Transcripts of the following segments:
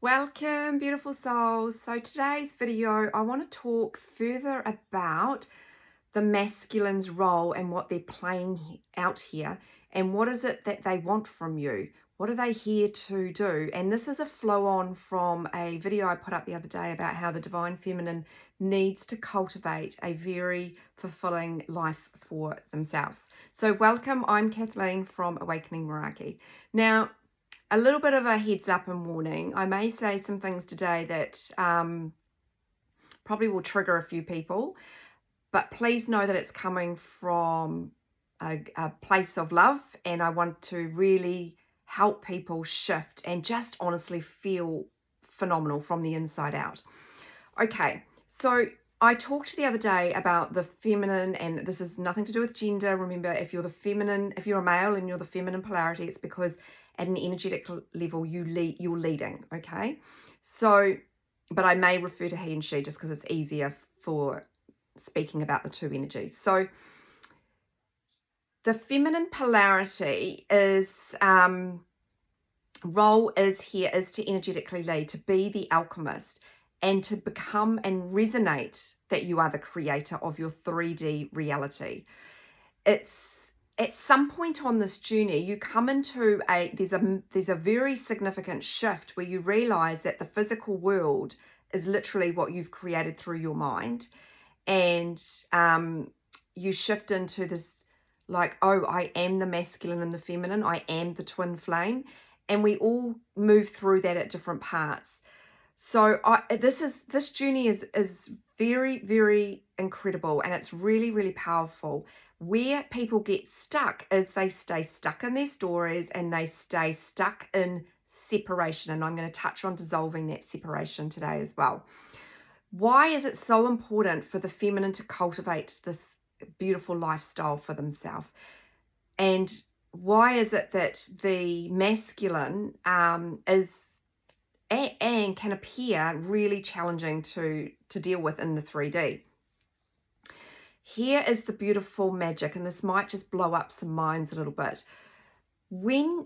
Welcome, beautiful souls. So, today's video, I want to talk further about the masculine's role and what they're playing out here, and what is it that they want from you. What are they here to do? And this is a flow on from a video I put up the other day about how the divine feminine needs to cultivate a very fulfilling life for themselves. So, welcome. I'm Kathleen from Awakening Meraki. Now, a little bit of a heads up and warning. I may say some things today that probably will trigger a few people, but please know that it's coming from a place of love, and I want to really help people shift and just honestly feel phenomenal from the inside out. Okay, so I talked the other day about the feminine, and this is nothing to do with gender. Remember, if you're the feminine, if you're a male and you're the feminine polarity, it's because at an energetic level you're leading. Okay, so but I may refer to he and she just because it's easier for speaking about the two energies. So the feminine polarity is role is to energetically lead, to be the alchemist, and to become and resonate that you are the creator of your 3D reality. It's at some point on this journey you come into there's a very significant shift where you realize that the physical world is literally what you've created through your mind, and you shift into this, like, oh, I am the masculine and the feminine, I am the twin flame, and we all move through that at different parts. So this journey is very, very incredible, and it's really, really powerful. Where people get stuck is they stay stuck in their stories and they stay stuck in separation, and I'm going to touch on dissolving that separation today as well. Why is it so important for the feminine to cultivate this beautiful lifestyle for themselves? And why is it that the masculine is and can appear really challenging to deal with in the 3D? Here is the beautiful magic, and this might just blow up some minds a little bit. When,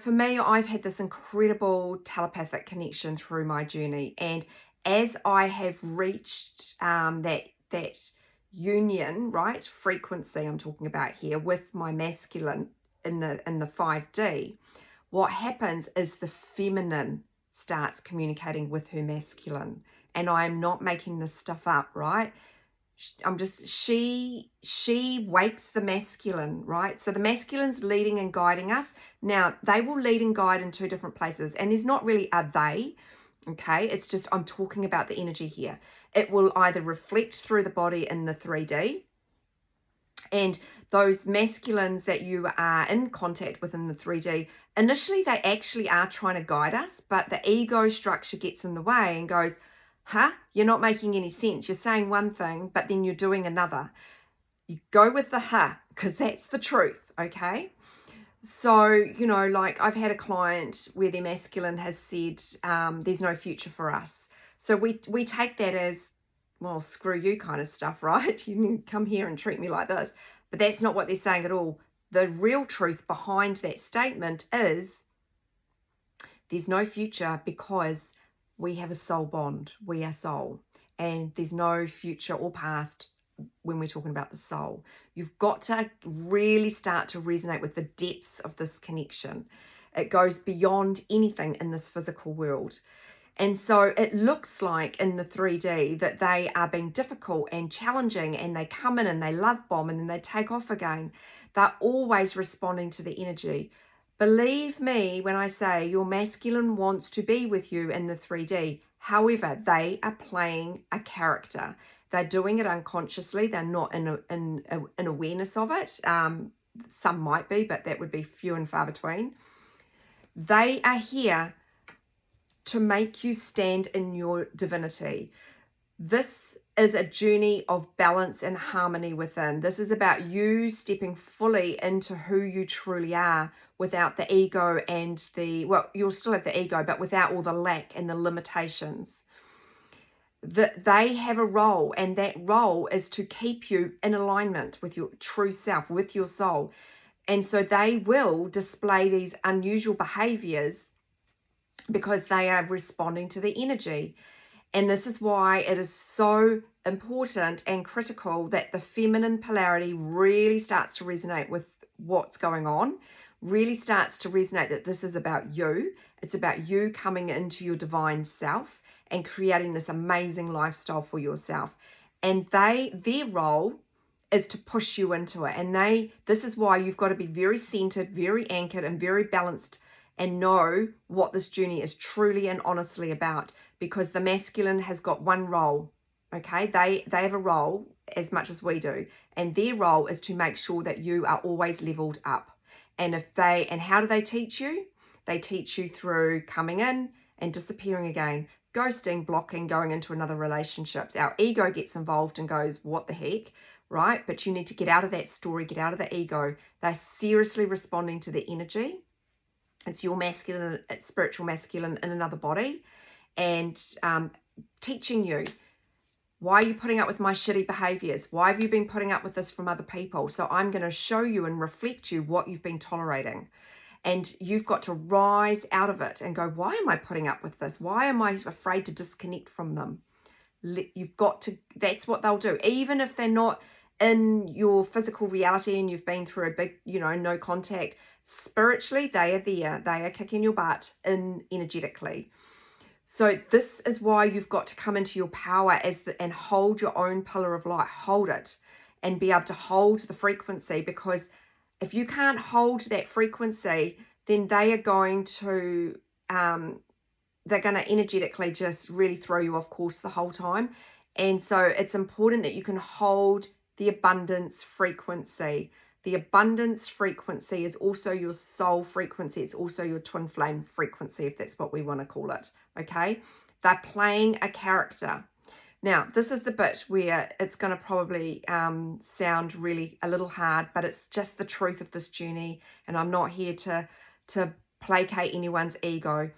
for me, I've had this incredible telepathic connection through my journey, and as I have reached that union, right, frequency I'm talking about here with my masculine in the 5D, what happens is the feminine starts communicating with her masculine, and I am not making this stuff up, right? She wakes the masculine, right? So the masculine's leading and guiding us. Now, they will lead and guide in two different places, and there's not really a they, okay? It's just I'm talking about the energy here. It will either reflect through the body in the 3D, and those masculines that you are in contact with in the 3D, initially they actually are trying to guide us, but the ego structure gets in the way and goes, you're not making any sense. You're saying one thing, but then you're doing another. You go with the because that's the truth, okay? So, like I've had a client where their masculine has said, there's no future for us. So we take that as, well, screw you kind of stuff, right? You come here and treat me like this. But that's not what they're saying at all. The real truth behind that statement is there's no future because we have a soul bond. We are soul. And there's no future or past when we're talking about the soul. You've got to really start to resonate with the depths of this connection. It goes beyond anything in this physical world. And so it looks like in the 3D that they are being difficult and challenging, and they come in and they love bomb and then they take off again. They're always responding to the energy. Believe me when I say your masculine wants to be with you in the 3D. However, they are playing a character. They're doing it unconsciously. They're not in awareness of it. Some might be, but that would be few and far between. They are here to make you stand in your divinity. This is a journey of balance and harmony within. This is about you stepping fully into who you truly are without the ego and you'll still have the ego, but without all the lack and the limitations. They have a role, and that role is to keep you in alignment with your true self, with your soul. And so they will display these unusual behaviors because they are responding to the energy. And this is why it is so important and critical that the feminine polarity really starts to resonate with what's going on, really starts to resonate that this is about you. It's about you coming into your divine self and creating this amazing lifestyle for yourself. And their role is to push you into it. And this is why you've got to be very centered, very anchored, and very balanced, and know what this journey is truly and honestly about, because the masculine has got one role. Okay, they have a role as much as we do, and their role is to make sure that you are always leveled up. And how do they teach you? They teach you through coming in and disappearing again, ghosting, blocking, going into another relationships. Our ego gets involved and goes, what the heck, right? But you need to get out of that story, get out of the ego. They're seriously responding to the energy. It's your masculine, it's spiritual masculine in another body, and teaching you, why are you putting up with my shitty behaviors? Why have you been putting up with this from other people? So I'm going to show you and reflect you what you've been tolerating. And you've got to rise out of it and go, why am I putting up with this? Why am I afraid to disconnect from them? You've got to, that's what they'll do. Even if they're not in your physical reality and you've been through a big, no contact, spiritually, they are there. They are kicking your butt energetically. So this is why you've got to come into your power and hold your own pillar of light, hold it, and be able to hold the frequency, because if you can't hold that frequency, then they are going to, they're going to energetically just really throw you off course the whole time. And so it's important that you can hold the abundance frequency. The abundance frequency is also your soul frequency. It's also your twin flame frequency, if that's what we want to call it. Okay, they're playing a character. Now, this is the bit where it's going to probably sound really a little hard, but it's just the truth of this journey. And I'm not here to placate anyone's ego.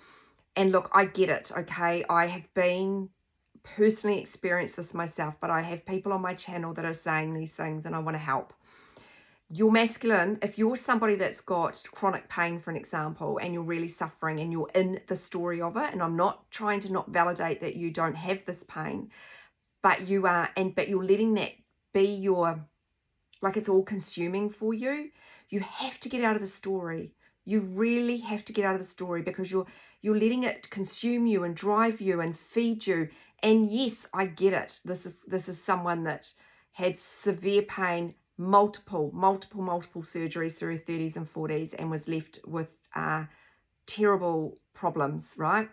And look, I get it, okay? I have been personally experienced this myself, but I have people on my channel that are saying these things, and I want to help. Your masculine, if you're somebody that's got chronic pain, for an example, and you're really suffering and you're in the story of it, and I'm not trying to not validate that you don't have this pain, but you are, but you're letting that be your, like it's all consuming for you, you have to get out of the story. You really have to get out of the story, because you're letting it consume you and drive you and feed you. And yes, I get it. This is someone that had severe pain, multiple surgeries through her 30s and 40s, and was left with terrible problems, right?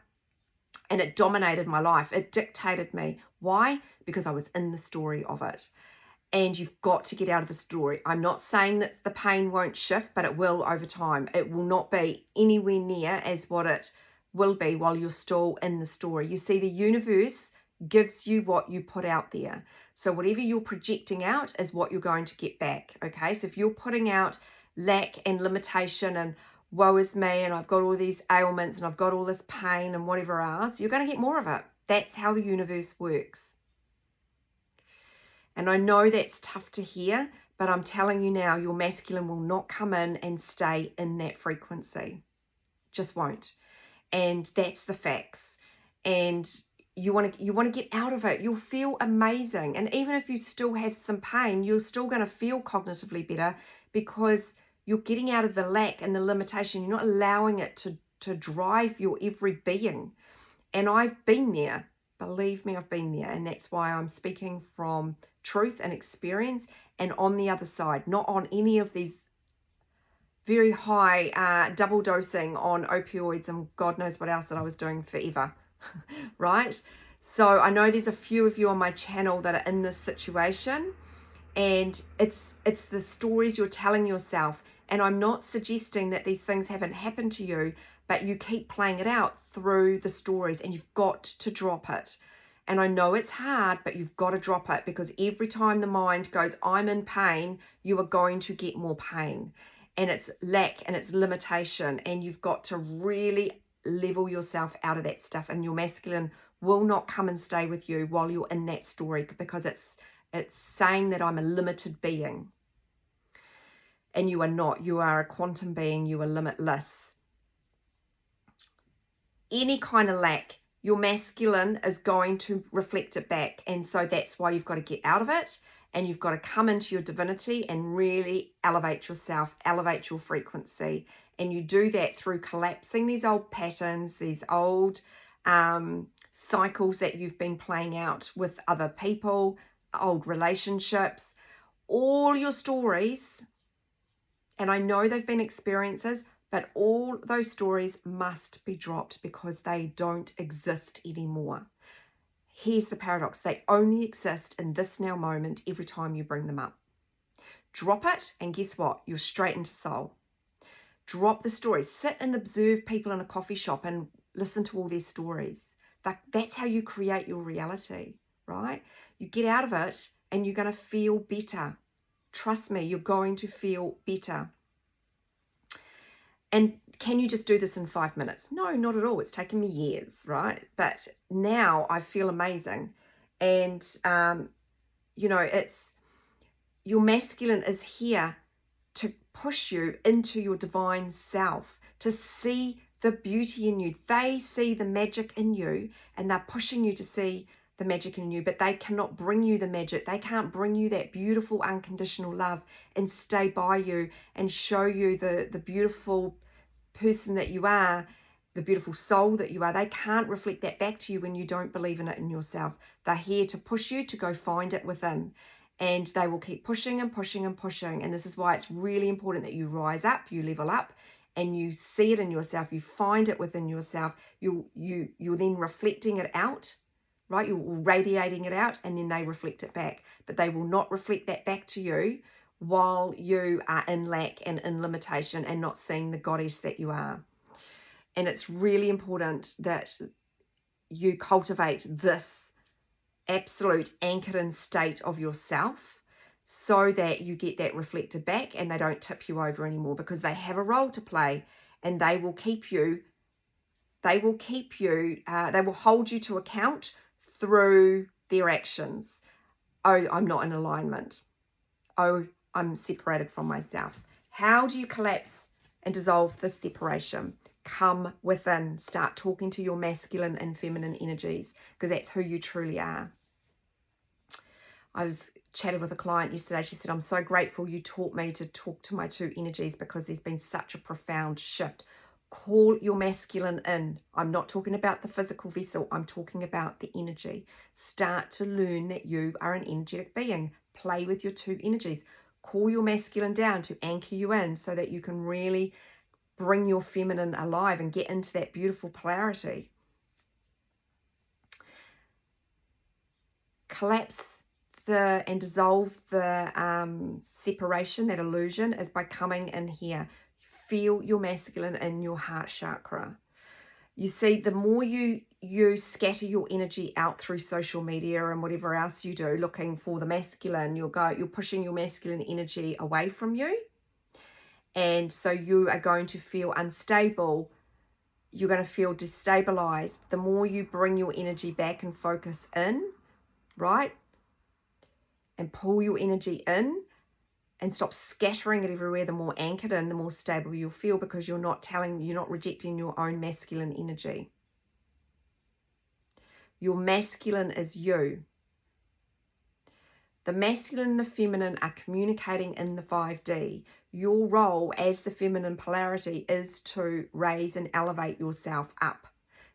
And it dominated my life. It dictated me. Why? Because I was in the story of it. And you've got to get out of the story. I'm not saying that the pain won't shift, but it will over time. It will not be anywhere near as what it will be while you're still in the story. You see, the universe gives you what you put out there. So whatever you're projecting out is what you're going to get back, okay? So if you're putting out lack and limitation and woe is me, and I've got all these ailments and I've got all this pain and whatever else, you're going to get more of it. That's how the universe works. And I know that's tough to hear, but I'm telling you now, your masculine will not come in and stay in that frequency. Just won't. And that's the facts. And you want to get out of it. You'll feel amazing. And even if you still have some pain, you're still going to feel cognitively better, because you're getting out of the lack and the limitation. You're not allowing it to drive your every being. And I've been there. Believe me, I've been there. And that's why I'm speaking from truth and experience, and on the other side, not on any of these very high double dosing on opioids and God knows what else that I was doing forever, right? So I know there's a few of you on my channel that are in this situation, and it's the stories you're telling yourself. And I'm not suggesting that these things haven't happened to you, but you keep playing it out through the stories, and you've got to drop it. And I know it's hard, but you've got to drop it, because every time the mind goes, I'm in pain, you are going to get more pain. And it's lack and it's limitation. And you've got to really level yourself out of that stuff. And your masculine will not come and stay with you while you're in that story, because it's saying that I'm a limited being. And you are not. You are a quantum being. You are limitless. any kind of lack, your masculine is going to reflect it back. And so that's why you've got to get out of it, and you've got to come into your divinity and really elevate yourself, elevate your frequency. And you do that through collapsing these old patterns, these old cycles that you've been playing out with other people, old relationships, all your stories. And I know they've been experiences, but all those stories must be dropped because they don't exist anymore. Here's the paradox. They only exist in this now moment every time you bring them up. Drop it, and guess what? You're straight into soul. Drop the stories. Sit and observe people in a coffee shop and listen to all their stories. That's how you create your reality, right? You get out of it and you're going to feel better. Trust me, you're going to feel better. And can you just do this in 5 minutes? No, not at all. It's taken me years, right? But now I feel amazing. And, it's your masculine is here to push you into your divine self, to see the beauty in you. They see the magic in you, and they're pushing you to see the magic in you, but they cannot bring you the magic. They can't bring you that beautiful unconditional love and stay by you and show you the beautiful person that you are, the beautiful soul that you are. They can't reflect that back to you when you don't believe in it in yourself. They're here to push you to go find it within, and they will keep pushing and pushing and pushing. And this is why it's really important that you rise up, you level up, and you see it in yourself. You find it within yourself. You're then reflecting it out, right? You're radiating it out, and then they reflect it back. But they will not reflect that back to you while you are in lack and in limitation and not seeing the goddess that you are. And it's really important that you cultivate this absolute anchored in state of yourself so that you get that reflected back and they don't tip you over anymore, because they have a role to play, and they will hold you to account through their actions. Oh, I'm not in alignment. Oh, I'm separated from myself. How do you collapse and dissolve this separation? Come within. Start talking to your masculine and feminine energies, because that's who you truly are. I was chatting with a client yesterday. She said, I'm so grateful you taught me to talk to my two energies, because there's been such a profound shift. Call your masculine in. I'm not talking about the physical vessel. I'm talking about the energy. Start to learn that you are an energetic being. Play with your two energies. Call your masculine down to anchor you in so that you can really bring your feminine alive and get into that beautiful polarity. Collapse and dissolve the separation, that illusion, is by coming in here. Feel your masculine in your heart chakra. You see, the more you scatter your energy out through social media and whatever else you do, looking for the masculine, you're pushing your masculine energy away from you. And so you are going to feel unstable. You're going to feel destabilized. The more you bring your energy back and focus in, right? And pull your energy in and stop scattering it everywhere, the more anchored in, the more stable you'll feel, because you're not rejecting your own masculine energy. Your masculine is you. The masculine and the feminine are communicating in the 5D. Your role as the feminine polarity is to raise and elevate yourself up.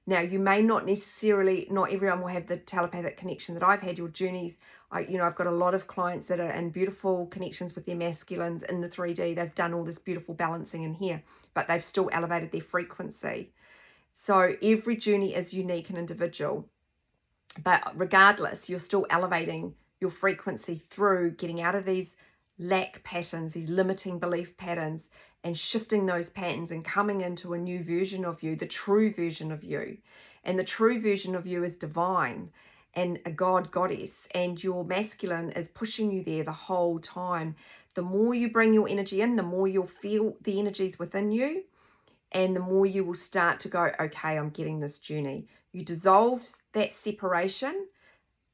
Now, you may not everyone will have the telepathic connection that I've had. Your journeys, I've got a lot of clients that are in beautiful connections with their masculines in the 3D. They've done all this beautiful balancing in here, but they've still elevated their frequency. So every journey is unique and individual. But regardless, you're still elevating your frequency through getting out of these lack patterns, these limiting belief patterns, and shifting those patterns and coming into a new version of you, the true version of you. And the true version of you is divine and a goddess, and your masculine is pushing you there the whole time. The more you bring your energy in, the more you'll feel the energies within you, and the more you will start to go, okay, I'm getting this journey. You dissolve that separation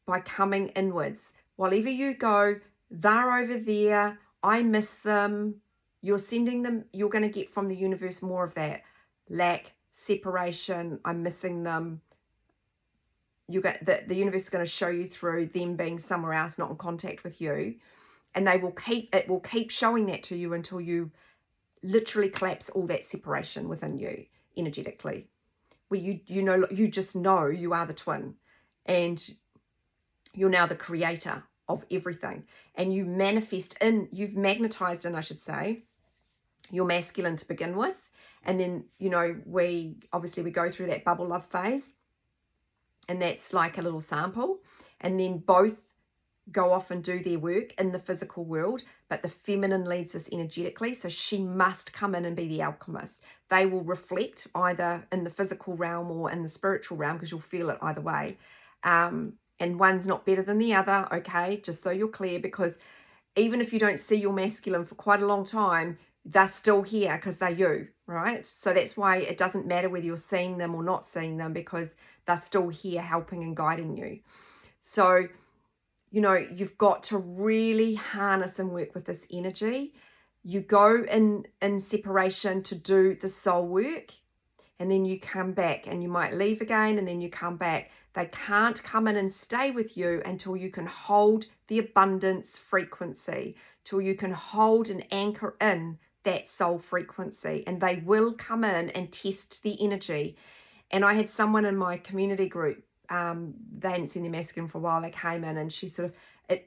by coming inwards. Wherever you go, they're over there, I miss them. You're sending them, you're going to get from the universe more of that. Lack, separation, I'm missing them. You get the universe is going to show you through them being somewhere else, not in contact with you, and it will keep showing that to you until you literally collapse all that separation within you energetically, where you just know you are the twin, and you're now the creator of everything, and you've magnetized in, I should say, your masculine to begin with. And then, we go through that bubble love phase, and that's like a little sample, and then both go off and do their work in the physical world, but the feminine leads us energetically, so she must come in and be the alchemist. They will reflect either in the physical realm or in the spiritual realm, because you'll feel it either way, and one's not better than the other, okay, just so you're clear, because even if you don't see your masculine for quite a long time, they're still here because they're you, right? So that's why it doesn't matter whether you're seeing them or not seeing them, because they're still here helping and guiding you. So, you've got to really harness and work with this energy. You go in separation to do the soul work, and then you come back, and you might leave again, and then you come back. They can't come in and stay with you until you can hold the abundance frequency, till you can hold and anchor in that soul frequency, and they will come in and test the energy. And I had someone in my community group, they hadn't seen their masculine for a while, they came in, and she sort of,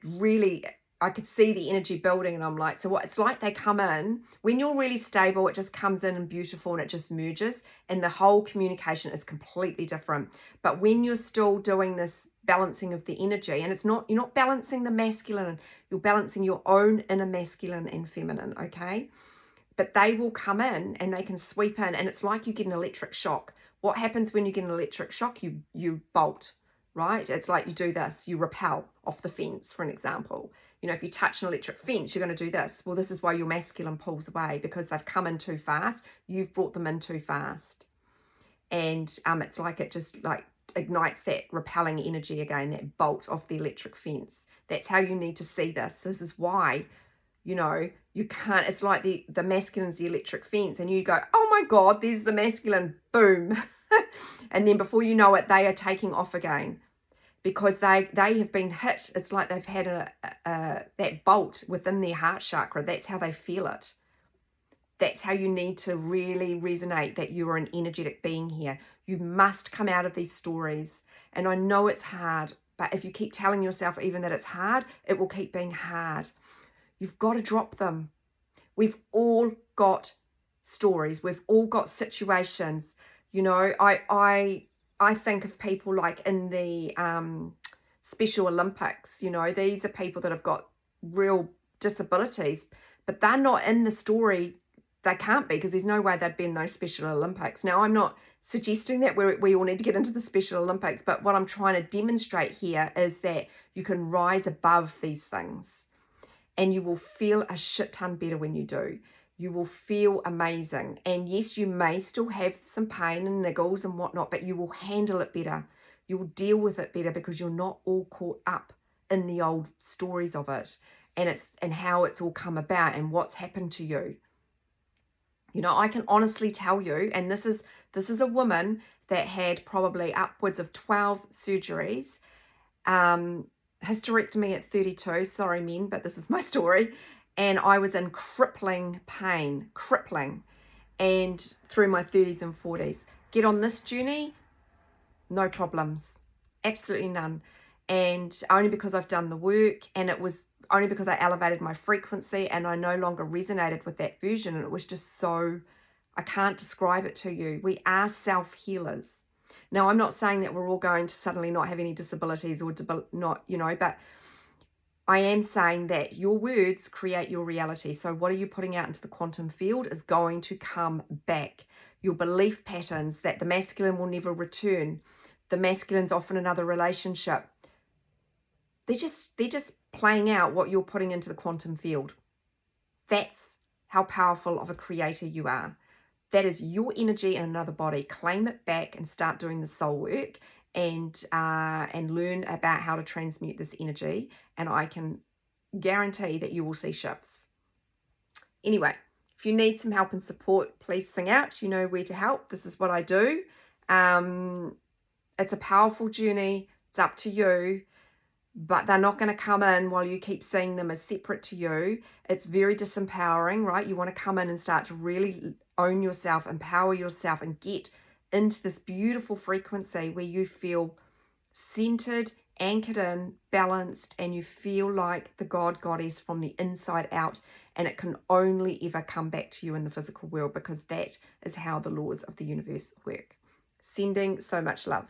I could see the energy building, and I'm like, so what? It's like they come in, when you're really stable, it just comes in and beautiful, and it just merges, and the whole communication is completely different. But when you're still doing this balancing of the energy, and you're not balancing the masculine, you're balancing your own inner masculine and feminine, okay? But they will come in and they can sweep in, and it's like you get an electric shock. What happens when you get an electric shock? You bolt, right? It's like you do this, you repel off the fence, for an example. If you touch an electric fence, you're going to do this. Well, this is why your masculine pulls away, because they've come in too fast. You've brought them in too fast. And it's like it just like ignites that repelling energy again, that bolt off the electric fence. That's how you need to see this. This is why, you can't, it's like the masculine's the electric fence, and you go, oh my God, there's the masculine, boom. And then before you know it, they are taking off again, because they have been hit. It's like they've had that bolt within their heart chakra. That's how they feel it. That's how you need to really resonate that you are an energetic being here. You must come out of these stories. And I know it's hard, but if you keep telling yourself even that it's hard, it will keep being hard. You've got to drop them. We've all got stories. We've all got situations. I think of people like in the Special Olympics. These are people that have got real disabilities, but they're not in the story. They can't be, because there's no way they'd be in those Special Olympics. Now, I'm not suggesting that we all need to get into the Special Olympics, but what I'm trying to demonstrate here is that you can rise above these things. And you will feel a shit ton better when you do. You will feel amazing. And yes, you may still have some pain and niggles and whatnot, but you will handle it better. You will deal with it better, because you're not all caught up in the old stories of it, and how it's all come about and what's happened to you. I can honestly tell you, and this is a woman that had probably upwards of 12 surgeries, hysterectomy at 32, sorry men, but this is my story, and I was in crippling pain, and through my 30s and 40s. Get on this journey, no problems, absolutely none, and only because I've done the work, and it was only because I elevated my frequency, and I no longer resonated with that version, and it was just so, I can't describe it to you. We are self-healers. Now, I'm not saying that we're all going to suddenly not have any disabilities or not, but I am saying that your words create your reality. So what are you putting out into the quantum field is going to come back. Your belief patterns that the masculine will never return, the masculine's off in another relationship, they're just playing out what you're putting into the quantum field. That's how powerful of a creator you are. That is your energy in another body. Claim it back and start doing the soul work, and learn about how to transmute this energy. And I can guarantee that you will see shifts. Anyway, If you need some help and support, please sing out. You know where to help. This is what I do. It's a powerful journey. It's up to you. But they're not going to come in while you keep seeing them as separate to you. It's very disempowering, right? You want to come in and start to really own yourself, empower yourself, and get into this beautiful frequency where you feel centered, anchored in, balanced, and you feel like the God Goddess from the inside out. And it can only ever come back to you in the physical world, because that is how the laws of the universe work. Sending so much love.